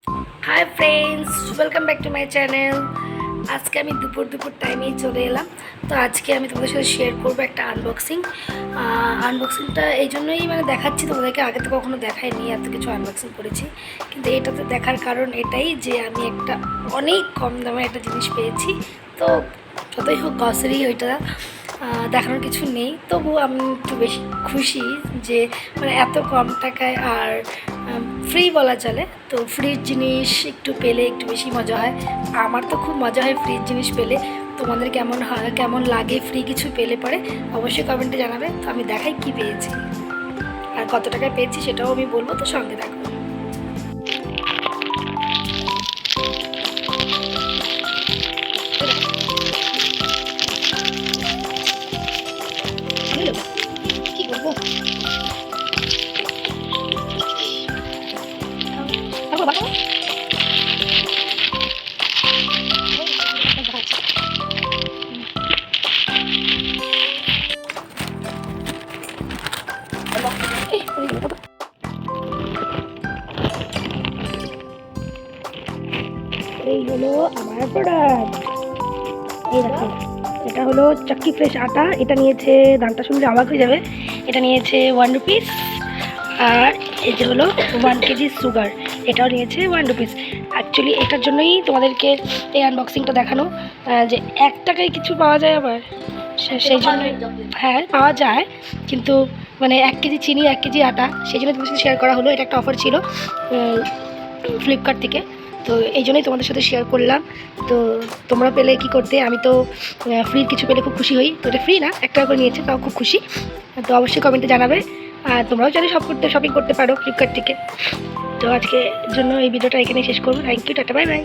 Hi friends, welcome back to my channel. आज के আমি দুপুর টাইমেই চলে এলাম। তো আজকে আমি তোমাদের সাথে শেয়ার করবো একটা আনবক্সিংটা এই জন্যই মানে দেখাচ্ছি তোমাদেরকে। আগে তো কখনো দেখাইনি, এত কিছু আনবক্সিং করেছি, কিন্তু এটাতে দেখার কারণ এটাই যে আমি একটা অনেক কম দামে একটা জিনিস পেয়েছি। তো যতই হোক গ্রসারি, ওইটা দেখানোর কিছু নেই, তবু আমি একটু বেশি খুশি যে মানে এত কম টাকায় আর ফ্রি বলা চলে। তো ফ্রির জিনিস একটু পেলে একটু বেশি মজা হয়। আমার তো খুব মজা হয় ফ্রির জিনিস পেলে। তোমাদের কেমন হয়, কেমন লাগে ফ্রি কিছু পেলে পরে অবশ্যই কমেন্টে জানাবে। তো আমি দেখাই কি পেয়েছি আর কত টাকায় পেয়েছি সেটাও আমি বলবো, তো সঙ্গে দেখো। কি করবো এই হলো আমার প্রোডাক্ট। এই দেখো, এটা হলো চাক্কি ফ্রেশ আটা। এটা নিয়েছে, দামটা শুনলে অবাক হয়ে যাবে, এটা নিয়েছে 1 রুপিস। আর এই যে হলো 1 কেজি সুগার, এটাও নিয়েছে 1 রুপিস। অ্যাকচুয়ালি এটার জন্যই তোমাদেরকে এই আনবক্সিংটা দেখানো, যে 1 টাকায় কিছু পাওয়া যায় আবার, সেই জন্য। হ্যাঁ, পাওয়া যায়, কিন্তু মানে 1 কেজি চিনি 1 কেজি আটা, সেই জন্য তোমাদের সাথে শেয়ার করা হলো। এটা একটা অফার ছিল ফ্লিপকার্ট থেকে, তো এই জন্যই তোমাদের সাথে শেয়ার করলাম। তো তোমরা পেলে কি করতে, আমি তো ফ্রির কিছু পেলে খুব খুশি হই। তো এটা ফ্রি না, 1 টাকা করে নিয়েছে, তাও খুব খুশি। তো অবশ্যই কমেন্টে জানাবে। আর তোমরাও চাইলে শপিং করতে পারো ফ্লিপকার্ট থেকে। তো আজকের জন্য এই ভিডিওটা এখানে শেষ করবো। Thank you, ta-ta, bye by.